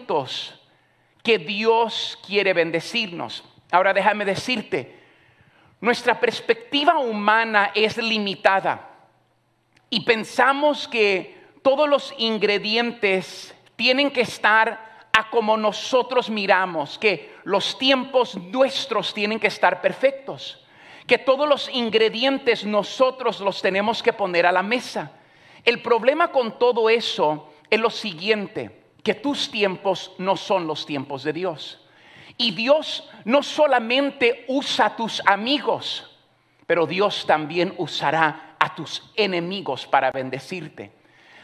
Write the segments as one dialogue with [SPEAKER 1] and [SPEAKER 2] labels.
[SPEAKER 1] momentos que Dios quiere bendecirnos. Ahora déjame decirte, nuestra perspectiva humana es limitada y pensamos que todos los ingredientes tienen que estar a como nosotros miramos, que los tiempos nuestros tienen que estar perfectos, que todos los ingredientes nosotros los tenemos que poner a la mesa. El problema con todo eso es lo siguiente, que tus tiempos no son los tiempos de Dios. Y Dios no solamente usa a tus amigos, pero Dios también usará a tus enemigos para bendecirte.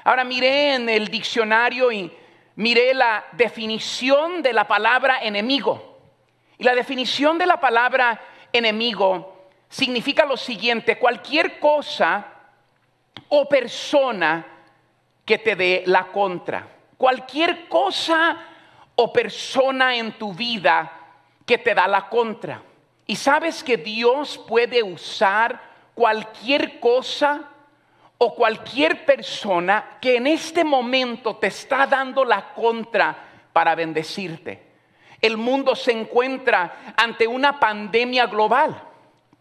[SPEAKER 1] Ahora miré en el diccionario y miré la definición de la palabra enemigo. Y la definición de la palabra enemigo significa lo siguiente: cualquier cosa o persona que te dé la contra. Cualquier cosa o persona en tu vida que te da la contra. Y sabes que Dios puede usar cualquier cosa o cualquier persona que en este momento te está dando la contra para bendecirte. El mundo se encuentra ante una pandemia global.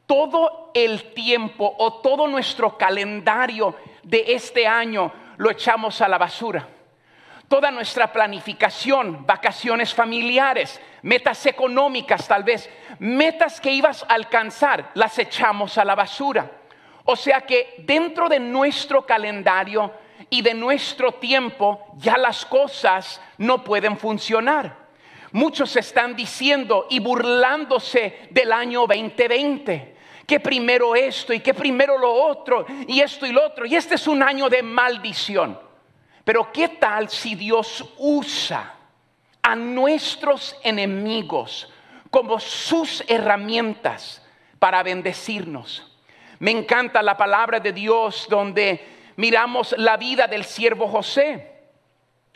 [SPEAKER 1] Todo el tiempo o todo nuestro calendario de este año lo echamos a la basura. Toda nuestra planificación, vacaciones familiares, metas económicas tal vez, metas que ibas a alcanzar, las echamos a la basura. O sea que dentro de nuestro calendario y de nuestro tiempo ya las cosas no pueden funcionar. Muchos están diciendo y burlándose del año 2020. Que primero esto y que primero lo otro y esto y lo otro. Y este es un año de maldición. Pero ¿qué tal si Dios usa a nuestros enemigos como sus herramientas para bendecirnos? Me encanta la palabra de Dios donde miramos la vida del siervo José.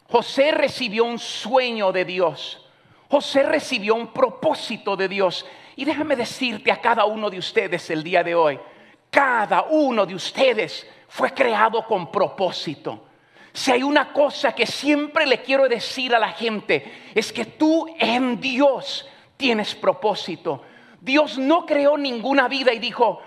[SPEAKER 1] José recibió un sueño de Dios. José recibió un propósito de Dios. Y déjame decirte a cada uno de ustedes el día de hoy, cada uno de ustedes fue creado con propósito. Si hay una cosa que siempre le quiero decir a la gente, es que tú en Dios tienes propósito. Dios no creó ninguna vida y dijo,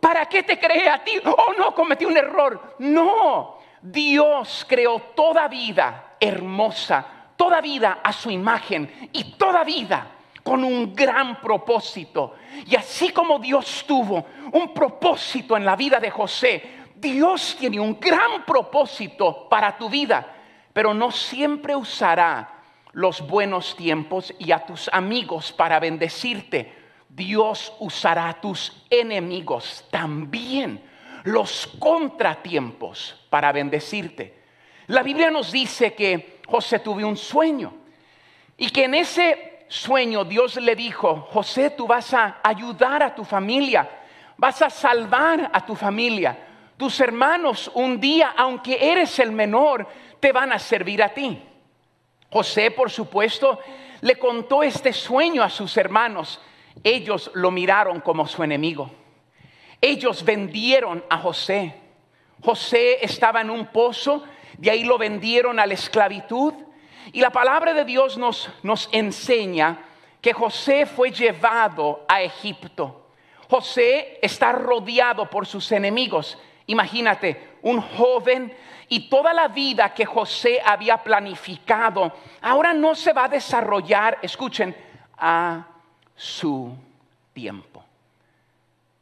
[SPEAKER 1] ¿para qué te creé a ti? Oh no, cometí un error. No, Dios creó toda vida hermosa, toda vida a su imagen y toda vida con un gran propósito. Y así como Dios tuvo un propósito en la vida de José, Dios tiene un gran propósito para tu vida, pero no siempre usará los buenos tiempos y a tus amigos para bendecirte. Dios usará a tus enemigos también, los contratiempos para bendecirte. La Biblia nos dice que José tuvo un sueño y que en ese sueño Dios le dijo, José, tú vas a ayudar a tu familia, vas a salvar a tu familia. Tus hermanos un día, aunque eres el menor, te van a servir a ti. José, por supuesto, le contó este sueño a sus hermanos. Ellos lo miraron como su enemigo. Ellos vendieron a José. José estaba en un pozo, de ahí lo vendieron a la esclavitud. Y la palabra de Dios nos enseña que José fue llevado a Egipto. José está rodeado por sus enemigos. Imagínate, un joven y toda la vida que José había planificado, ahora no se va a desarrollar, escuchen, a su tiempo.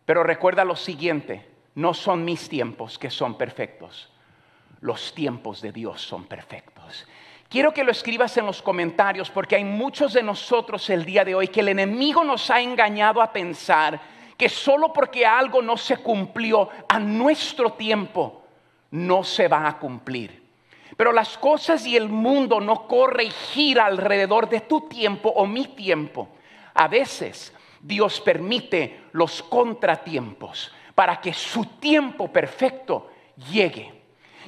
[SPEAKER 1] Pero recuerda lo siguiente, no son mis tiempos que son perfectos, los tiempos de Dios son perfectos. Quiero que lo escribas en los comentarios porque hay muchos de nosotros el día de hoy que el enemigo nos ha engañado a pensar que solo porque algo no se cumplió a nuestro tiempo, no se va a cumplir. Pero las cosas y el mundo no corre y gira alrededor de tu tiempo o mi tiempo. A veces Dios permite los contratiempos para que su tiempo perfecto llegue.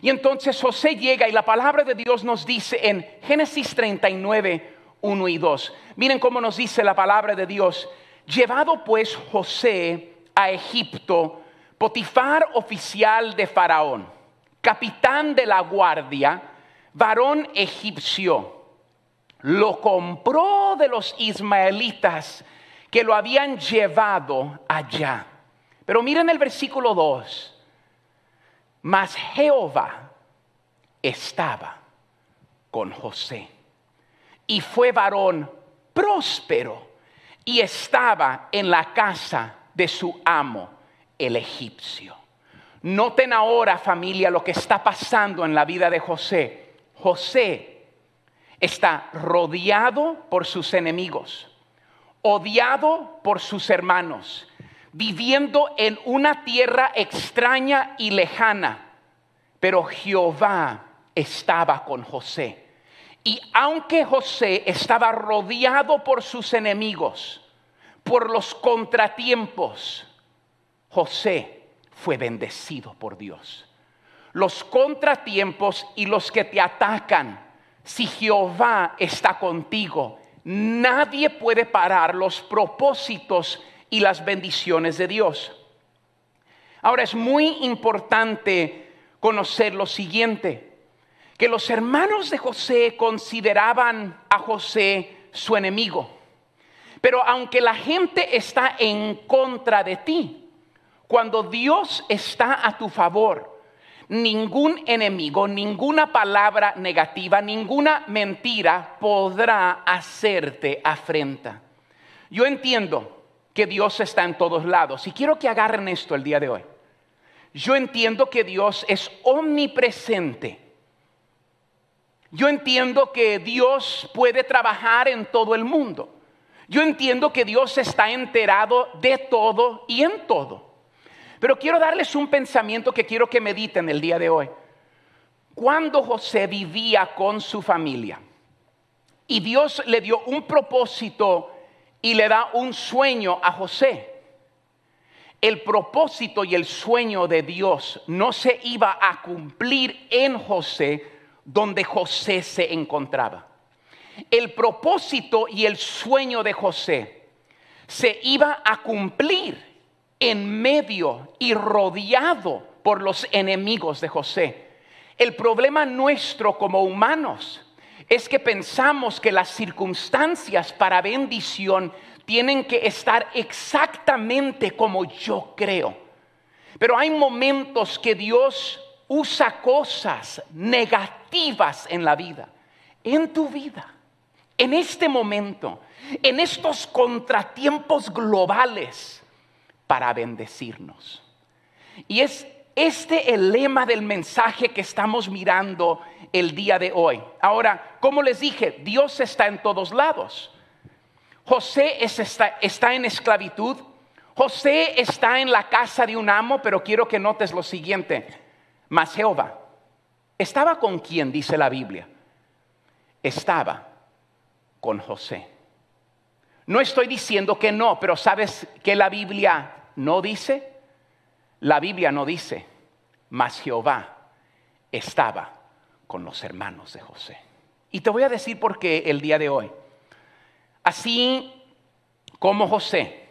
[SPEAKER 1] Y entonces José llega y la palabra de Dios nos dice en Génesis 39, 1 y 2. Miren cómo nos dice la palabra de Dios. Llevado pues José a Egipto, Potifar, oficial de Faraón, capitán de la guardia, varón egipcio, lo compró de los ismaelitas que lo habían llevado allá. Pero miren el versículo 2. Mas Jehová estaba con José, y fue varón próspero, y estaba en la casa de su amo, el egipcio. Noten ahora, familia, lo que está pasando en la vida de José. José está rodeado por sus enemigos, odiado por sus hermanos, viviendo en una tierra extraña y lejana. Pero Jehová estaba con José. Y aunque José estaba rodeado por sus enemigos, por los contratiempos, José fue bendecido por Dios. Los contratiempos y los que te atacan, si Jehová está contigo, nadie puede parar los propósitos y las bendiciones de Dios. Ahora es muy importante conocer lo siguiente, que los hermanos de José consideraban a José su enemigo. Pero aunque la gente está en contra de ti, cuando Dios está a tu favor, ningún enemigo, ninguna palabra negativa, ninguna mentira podrá hacerte afrenta. Yo entiendo que Dios está en todos lados y quiero que agarren esto el día de hoy. Yo entiendo que Dios es omnipresente. Yo entiendo que Dios puede trabajar en todo el mundo. Yo entiendo que Dios está enterado de todo y en todo. Pero quiero darles un pensamiento que quiero que mediten el día de hoy. Cuando José vivía con su familia y Dios le dio un propósito y le da un sueño a José, el propósito y el sueño de Dios no se iba a cumplir en José donde José se encontraba. El propósito y el sueño de José se iba a cumplir en medio y rodeado por los enemigos de José. El problema nuestro como humanos es que pensamos que las circunstancias para bendición tienen que estar exactamente como yo creo. Pero hay momentos que Dios usa cosas negativas en la vida, en tu vida, en este momento, en estos contratiempos globales, para bendecirnos. Y es este el lema del mensaje que estamos mirando el día de hoy. Ahora, como les dije, Dios está en todos lados. José está en esclavitud. José está en la casa de un amo, pero quiero que notes lo siguiente. Mas Jehová estaba con quién, dice la Biblia. Estaba con José. No estoy diciendo que no, pero ¿sabes qué la Biblia no dice? La Biblia no dice, mas Jehová estaba con los hermanos de José. Y te voy a decir por qué el día de hoy. Así como José,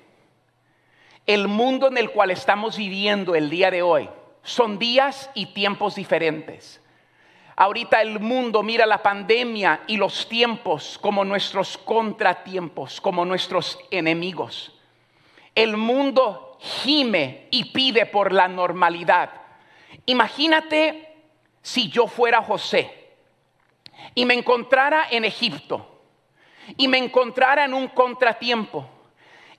[SPEAKER 1] el mundo en el cual estamos viviendo el día de hoy son días y tiempos diferentes. Ahorita el mundo mira la pandemia y los tiempos como nuestros contratiempos, como nuestros enemigos. El mundo gime y pide por la normalidad. Imagínate si yo fuera José y me encontrara en Egipto y me encontrara en un contratiempo.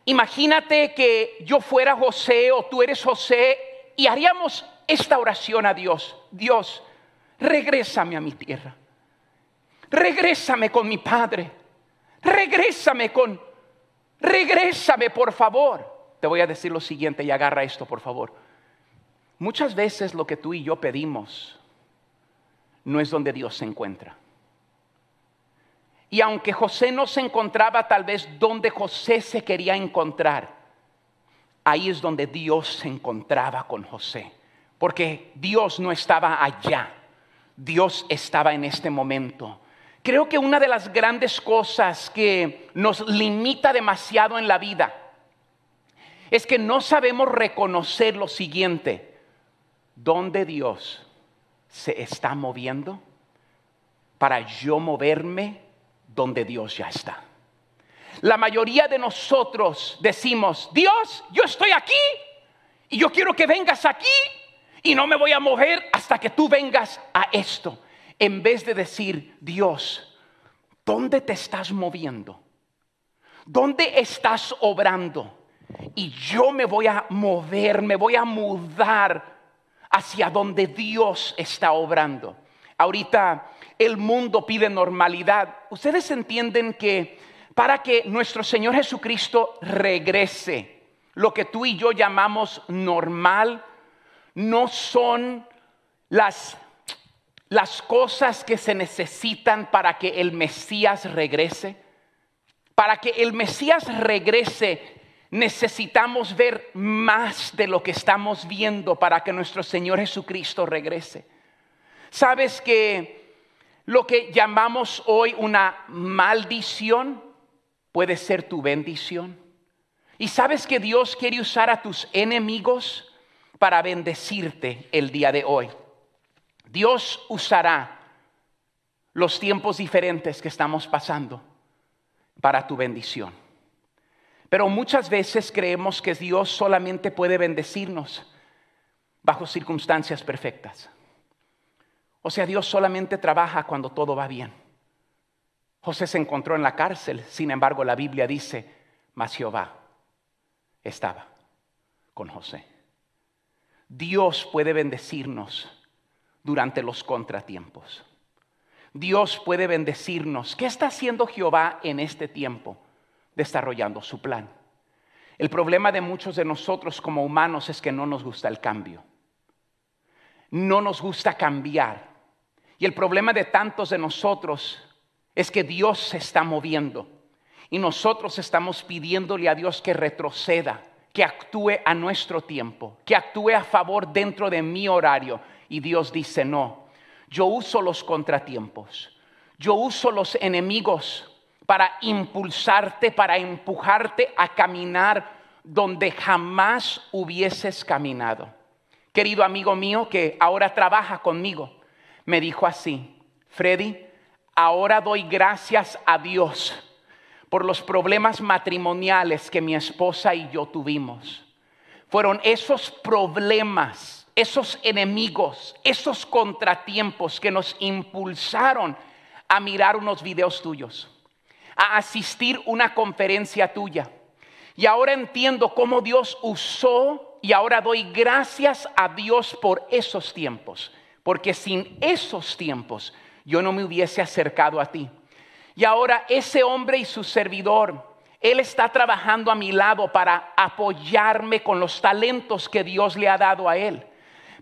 [SPEAKER 1] Imagínate que yo fuera José o tú eres José y haríamos esta oración a Dios. Dios, regrésame a mi tierra. Regrésame con mi padre. Regrésame por favor. Te voy a decir lo siguiente y agarra esto, por favor. Muchas veces lo que tú y yo pedimos no es donde Dios se encuentra. Y aunque José no se encontraba tal vez donde José se quería encontrar, ahí es donde Dios se encontraba con José. Porque Dios no estaba allá, Dios estaba en este momento. Creo que una de las grandes cosas que nos limita demasiado en la vida es que no sabemos reconocer lo siguiente: ¿dónde Dios se está moviendo para yo moverme donde Dios ya está. La mayoría de nosotros decimos, Dios, yo estoy aquí y yo quiero que vengas aquí y no me voy a mover hasta que tú vengas a esto. En vez de decir, Dios, ¿dónde te estás moviendo? ¿Dónde estás obrando? Y yo me voy a mover, me voy a mudar hacia donde Dios está obrando. Ahorita el mundo pide normalidad. Ustedes entienden que para que nuestro Señor Jesucristo regrese, lo que tú y yo llamamos normal, no son las cosas que se necesitan para que el Mesías regrese. Para que el Mesías regrese, necesitamos ver más de lo que estamos viendo para que nuestro Señor Jesucristo regrese. ¿Sabes que lo que llamamos hoy una maldición puede ser tu bendición? ¿Y sabes que Dios quiere usar a tus enemigos para bendecirte el día de hoy? Dios usará los tiempos diferentes que estamos pasando para tu bendición. Pero muchas veces creemos que Dios solamente puede bendecirnos bajo circunstancias perfectas. O sea, Dios solamente trabaja cuando todo va bien. José se encontró en la cárcel, sin embargo la Biblia dice, mas Jehová estaba con José. Dios puede bendecirnos durante los contratiempos. Dios puede bendecirnos. ¿Qué está haciendo Jehová en este tiempo? Desarrollando su plan. El problema de muchos de nosotros como humanos es que no nos gusta el cambio. No nos gusta cambiar. Y el problema de tantos de nosotros es que Dios se está moviendo. Y nosotros estamos pidiéndole a Dios que retroceda, que actúe a nuestro tiempo, que actúe a favor dentro de mi horario. Y Dios dice, no, yo uso los contratiempos, yo uso los enemigos para impulsarte, para empujarte a caminar donde jamás hubieses caminado. Querido amigo mío que ahora trabaja conmigo, me dijo así, Freddy, ahora doy gracias a Dios por los problemas matrimoniales que mi esposa y yo tuvimos. Fueron esos problemas, esos enemigos, esos contratiempos que nos impulsaron a mirar unos videos tuyos, a asistir a una conferencia tuya. Y ahora entiendo cómo Dios usó y ahora doy gracias a Dios por esos tiempos. Porque sin esos tiempos yo no me hubiese acercado a ti. Y ahora ese hombre y su servidor, él está trabajando a mi lado para apoyarme con los talentos que Dios le ha dado a él.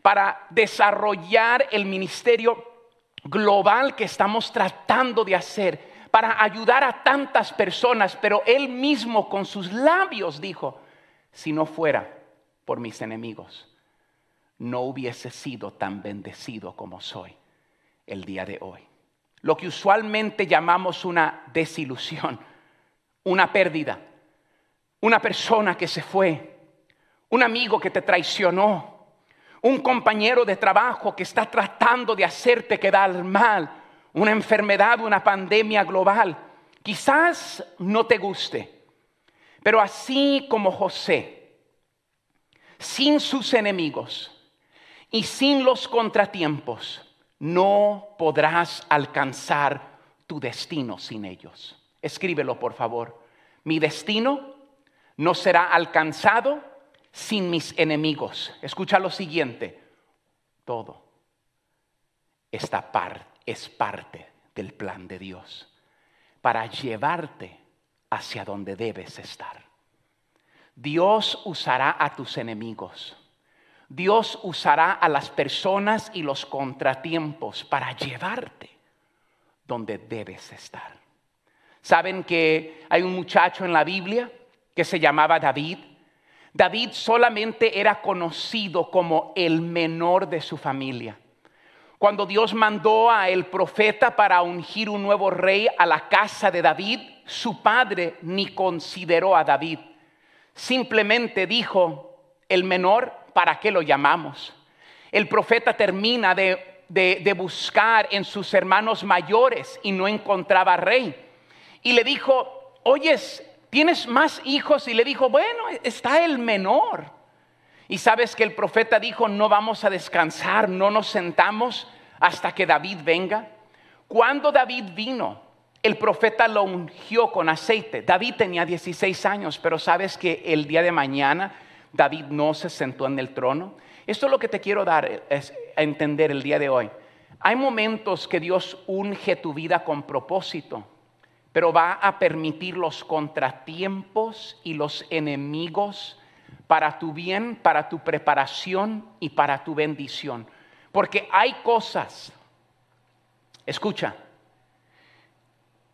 [SPEAKER 1] Para desarrollar el ministerio global que estamos tratando de hacer. Para ayudar a tantas personas, pero él mismo con sus labios dijo, si no fuera por mis enemigos, no hubiese sido tan bendecido como soy el día de hoy. Lo que usualmente llamamos una desilusión, una pérdida, una persona que se fue, un amigo que te traicionó, un compañero de trabajo que está tratando de hacerte quedar mal, una enfermedad, una pandemia global. Quizás no te guste, pero así como José, sin sus enemigos y sin los contratiempos, no podrás alcanzar tu destino sin ellos. Escríbelo, por favor. Mi destino no será alcanzado sin mis enemigos. Escucha lo siguiente. Todo es parte del plan de Dios para llevarte hacia donde debes estar. Dios usará a tus enemigos. Dios usará a las personas y los contratiempos para llevarte donde debes estar. ¿Saben que hay un muchacho en la Biblia que se llamaba David? David solamente era conocido como el menor de su familia. Cuando Dios mandó a el profeta para ungir un nuevo rey a la casa de David, su padre ni consideró a David. Simplemente dijo, el menor, ¿para qué lo llamamos? El profeta termina de buscar en sus hermanos mayores y no encontraba rey. y le dijo, oyes, ¿tienes más hijos? Y le dijo, bueno, está el menor. Y sabes que el profeta dijo, no vamos a descansar, no nos sentamos hasta que David venga. Cuando David vino, el profeta lo ungió con aceite. David tenía 16 años, pero sabes que el día de mañana David no se sentó en el trono. Esto es lo que te quiero dar a entender el día de hoy. Hay momentos que Dios unge tu vida con propósito, pero va a permitir los contratiempos y los enemigos para tu bien, para tu preparación y para tu bendición. Porque hay cosas, escucha,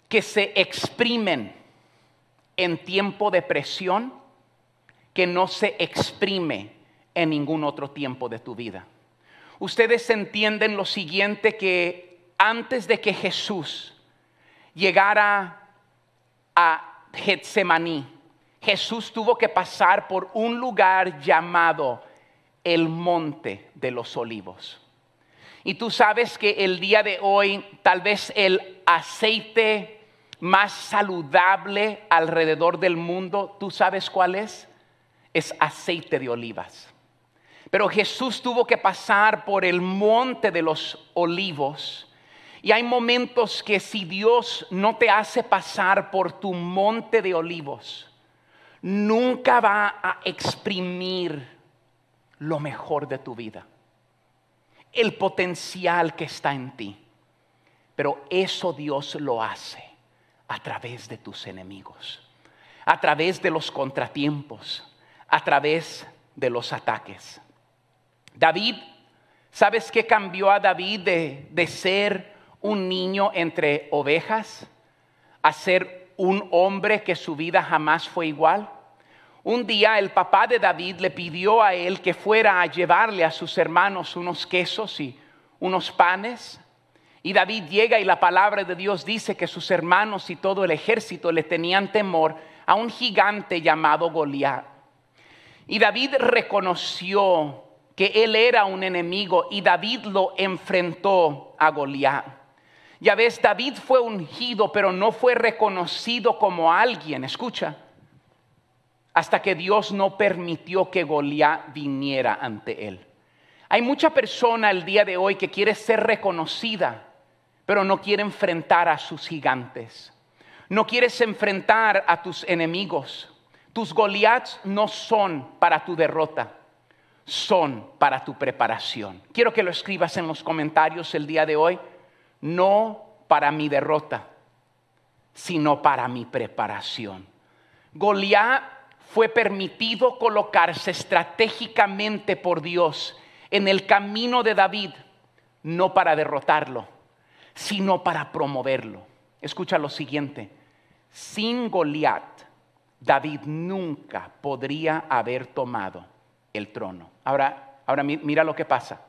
[SPEAKER 1] que se exprimen en tiempo de presión que no se exprime en ningún otro tiempo de tu vida. Ustedes entienden lo siguiente, que antes de que Jesús llegara a Getsemaní, Jesús tuvo que pasar por un lugar llamado el Monte de los Olivos. Y tú sabes que el día de hoy tal vez el aceite más saludable alrededor del mundo, ¿tú sabes cuál es? Es aceite de olivas. Pero Jesús tuvo que pasar por el Monte de los Olivos. Y hay momentos que si Dios no te hace pasar por tu Monte de Olivos, nunca va a exprimir lo mejor de tu vida, el potencial que está en ti. Pero eso Dios lo hace a través de tus enemigos, a través de los contratiempos, a través de los ataques. David, ¿sabes qué cambió a David de ser un niño entre ovejas a ser un hombre que su vida jamás fue igual? Un día el papá de David le pidió a él que fuera a llevarle a sus hermanos unos quesos y unos panes. Y David llega y la palabra de Dios dice que sus hermanos y todo el ejército le tenían temor a un gigante llamado Goliat. Y David reconoció que él era un enemigo y David lo enfrentó a Goliat. Ya ves, David fue ungido, pero no fue reconocido como alguien, escucha, hasta que Dios no permitió que Goliat viniera ante él. Hay mucha persona el día de hoy que quiere ser reconocida, pero no quiere enfrentar a sus gigantes. No quieres enfrentar a tus enemigos. Tus Goliats no son para tu derrota, son para tu preparación. Quiero que lo escribas en los comentarios el día de hoy. No para mi derrota, sino para mi preparación. Goliat fue permitido colocarse estratégicamente por Dios en el camino de David, no para derrotarlo, sino para promoverlo. Escucha lo siguiente: sin Goliat, David nunca podría haber tomado el trono. Ahora mira lo que pasa.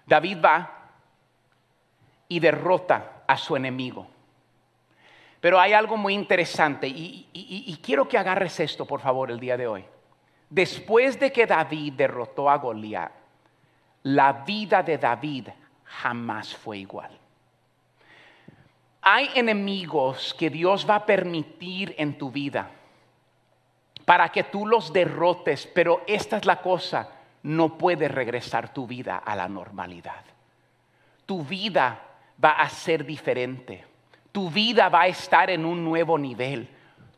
[SPEAKER 1] David va y derrota a su enemigo. Pero hay algo muy interesante y quiero que agarres esto, por favor, el día de hoy. Después de que David derrotó a Goliat, la vida de David jamás fue igual. Hay enemigos que Dios va a permitir en tu vida para que tú los derrotes, pero esta es la cosa: no puede regresar tu vida a la normalidad. Tu vida va a ser diferente. Tu vida va a estar en un nuevo nivel.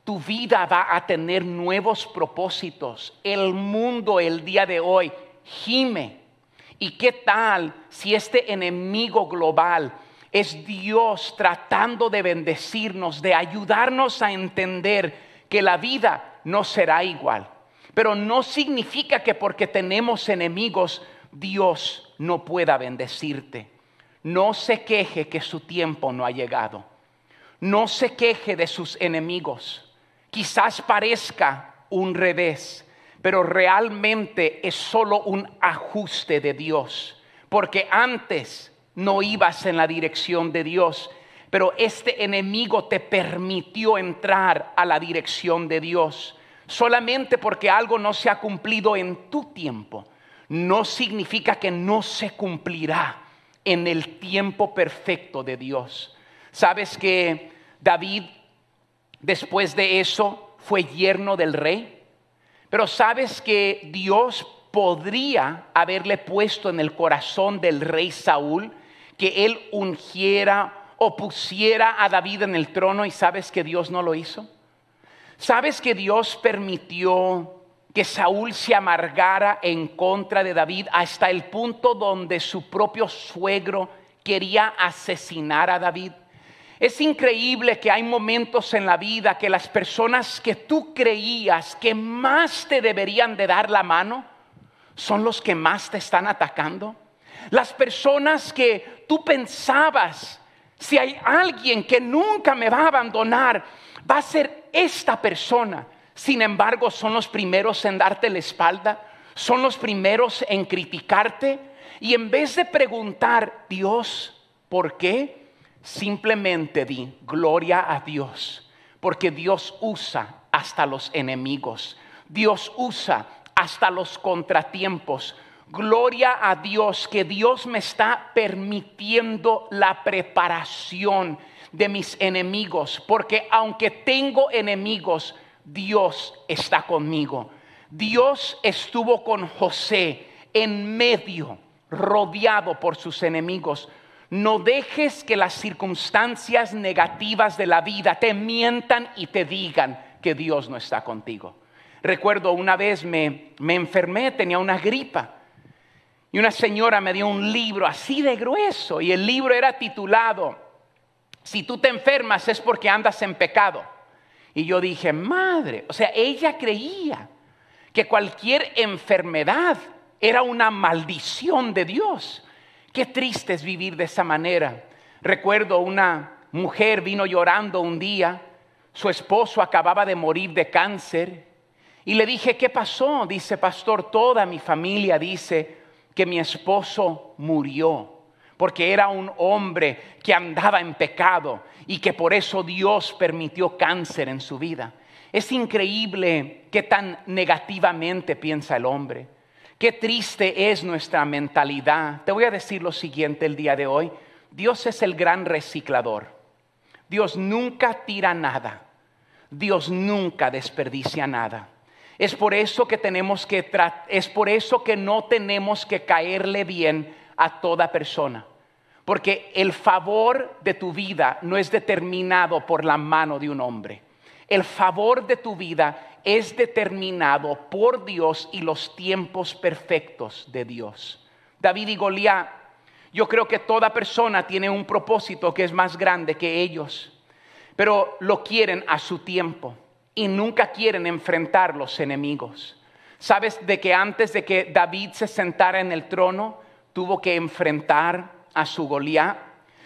[SPEAKER 1] Tu vida va a tener nuevos propósitos. El mundo el día de hoy gime. ¿Y qué tal si este enemigo global es Dios tratando de bendecirnos, de ayudarnos a entender que la vida no será igual? Pero no significa que porque tenemos enemigos, Dios no pueda bendecirte. No se queje que su tiempo no ha llegado. No se queje de sus enemigos. Quizás parezca un revés, pero realmente es solo un ajuste de Dios. Porque antes no ibas en la dirección de Dios, pero este enemigo te permitió entrar a la dirección de Dios. Solamente porque algo no se ha cumplido en tu tiempo, no significa que no se cumplirá en el tiempo perfecto de Dios. Sabes que David, después de eso, fue yerno del rey. Pero sabes que Dios podría haberle puesto en el corazón del rey Saúl que él ungiera o pusiera a David en el trono, y sabes que Dios no lo hizo. Sabes que Dios permitió que Saúl se amargara en contra de David hasta el punto donde su propio suegro quería asesinar a David. Es increíble que hay momentos en la vida que las personas que tú creías que más te deberían de dar la mano son los que más te están atacando. Las personas que tú pensabas, si hay alguien que nunca me va a abandonar, va a ser esta persona. Sin embargo, son los primeros en darte la espalda, son los primeros en criticarte. Y en vez de preguntar, Dios, ¿por qué? Simplemente di gloria a Dios, porque Dios usa hasta los enemigos. Dios usa hasta los contratiempos. Gloria a Dios que Dios me está permitiendo la preparación de mis enemigos, porque aunque tengo enemigos, Dios está conmigo. Dios estuvo con José en medio, rodeado por sus enemigos. No dejes que las circunstancias negativas de la vida te mientan y te digan que Dios no está contigo. Recuerdo una vez me enfermé, tenía una gripa. Y una señora me dio un libro así de grueso, y el libro era titulado Si tú te enfermas es porque andas en pecado. Y yo dije, madre, o sea, ella creía que cualquier enfermedad era una maldición de Dios. Qué triste es vivir de esa manera. Recuerdo una mujer vino llorando un día, su esposo acababa de morir de cáncer, y le dije, ¿qué pasó? Dice, pastor, toda mi familia dice que mi esposo murió porque era un hombre que andaba en pecado y que por eso Dios permitió cáncer en su vida. Es increíble qué tan negativamente piensa el hombre. Qué triste es nuestra mentalidad. Te voy a decir lo siguiente el día de hoy. Dios es el gran reciclador. Dios nunca tira nada. Dios nunca desperdicia nada. Es por eso que no tenemos que caerle bien a toda persona. Porque el favor de tu vida no es determinado por la mano de un hombre. El favor de tu vida es determinado por Dios y los tiempos perfectos de Dios. David y Goliat, yo creo que toda persona tiene un propósito que es más grande que ellos, pero lo quieren a su tiempo y nunca quieren enfrentar los enemigos. ¿Sabes de que antes de que David se sentara en el trono, tuvo que enfrentar a su Goliat?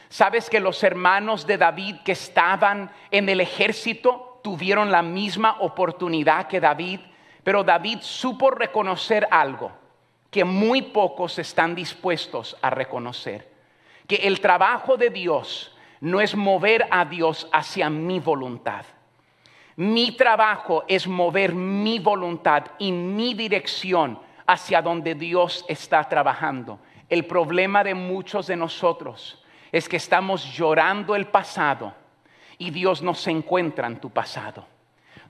[SPEAKER 1] ¿Sabes que los hermanos de David que estaban en el ejército tuvieron la misma oportunidad que David? Pero David supo reconocer algo que muy pocos están dispuestos a reconocer: que el trabajo de Dios no es mover a Dios hacia mi voluntad. Mi trabajo es mover mi voluntad y mi dirección hacia donde Dios está trabajando. El problema de muchos de nosotros es que estamos llorando el pasado y Dios no se encuentra en tu pasado.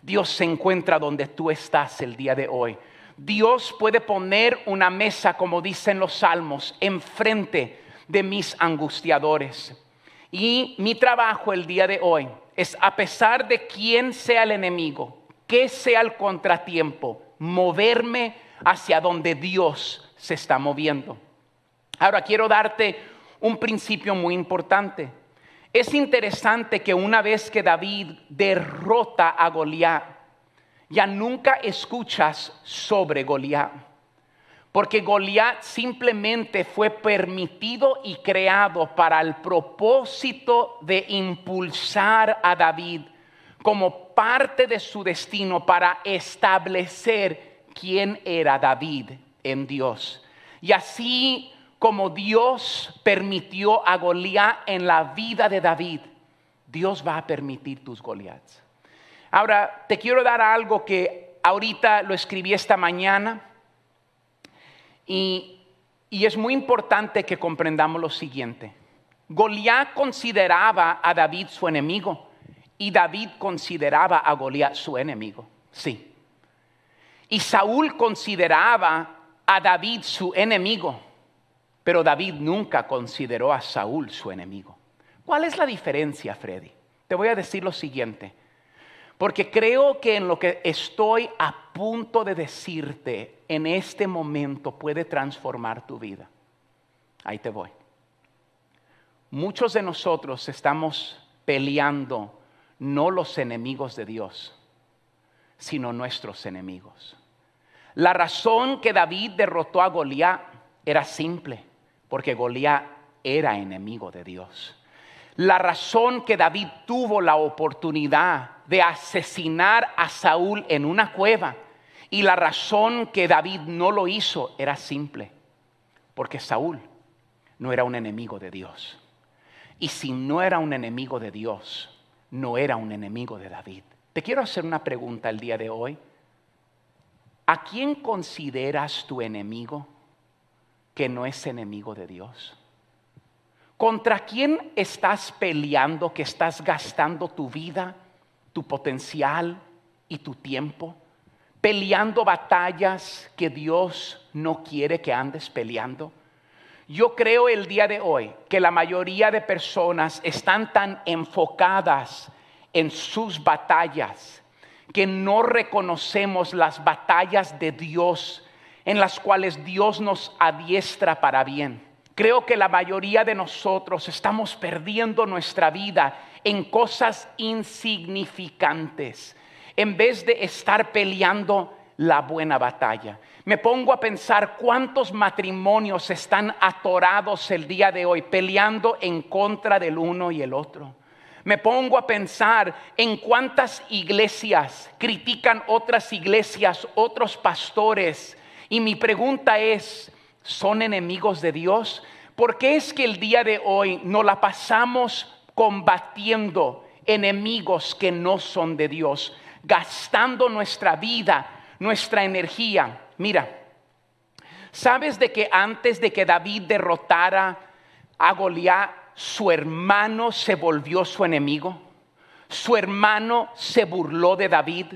[SPEAKER 1] Dios se encuentra donde tú estás el día de hoy. Dios puede poner una mesa, como dicen los salmos, enfrente de mis angustiadores. Y mi trabajo el día de hoy es, a pesar de quién sea el enemigo, que sea el contratiempo, moverme hacia donde Dios se está moviendo. Ahora quiero darte un principio muy importante. Es interesante que una vez que David derrota a Goliat, ya nunca escuchas sobre Goliat, porque Goliat simplemente fue permitido y creado para el propósito de impulsar a David como parte de su destino para establecer quién era David en Dios. Y así como Dios permitió a Goliat en la vida de David, Dios va a permitir tus Goliats. Ahora te quiero dar algo que ahorita lo escribí esta mañana. Y es muy importante que comprendamos lo siguiente. Goliat consideraba a David su enemigo. Y David consideraba a Goliat su enemigo, sí. Y Saúl consideraba a David su enemigo, pero David nunca consideró a Saúl su enemigo. ¿Cuál es la diferencia, Freddy? Te voy a decir lo siguiente, porque creo que en lo que estoy a punto de decirte en este momento puede transformar tu vida. Ahí te voy. Muchos de nosotros estamos peleando no los enemigos de Dios, sino nuestros enemigos. La razón que David derrotó a Goliat era simple, porque Goliat era enemigo de Dios. La razón que David tuvo la oportunidad de asesinar a Saúl en una cueva y la razón que David no lo hizo era simple, porque Saúl no era un enemigo de Dios. Y si no era un enemigo de Dios, no era un enemigo de David. Te quiero hacer una pregunta el día de hoy. ¿A quién consideras tu enemigo que no es enemigo de Dios? ¿Contra quién estás peleando, que estás gastando tu vida, tu potencial y tu tiempo? Peleando batallas que Dios no quiere que andes peleando. Yo creo el día de hoy que la mayoría de personas están tan enfocadas en sus batallas que no reconocemos las batallas de Dios en las cuales Dios nos adiestra para bien. Creo que la mayoría de nosotros estamos perdiendo nuestra vida en cosas insignificantes en vez de estar peleando la buena batalla. Me pongo a pensar cuántos matrimonios están atorados el día de hoy peleando en contra del uno y el otro. Me pongo a pensar en cuántas iglesias critican otras iglesias, otros pastores. Y mi pregunta es, ¿son enemigos de Dios? ¿Por qué es que el día de hoy nos la pasamos combatiendo enemigos que no son de Dios, gastando nuestra vida, nuestra energía? Mira, ¿sabes de que antes de que David derrotara a Goliat, su hermano se volvió su enemigo? Su hermano se burló de David.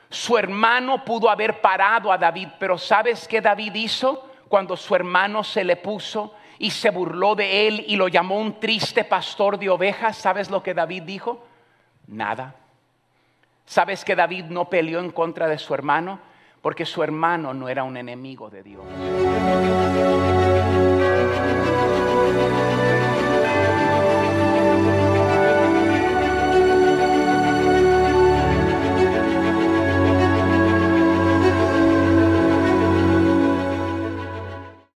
[SPEAKER 1] Su hermano pudo haber parado a David, pero ¿sabes qué David hizo cuando su hermano se le puso y se burló de él y lo llamó un triste pastor de ovejas? ¿Sabes lo que David dijo? Nada. ¿Sabes que David no peleó en contra de su hermano? Porque su hermano no era un enemigo de Dios.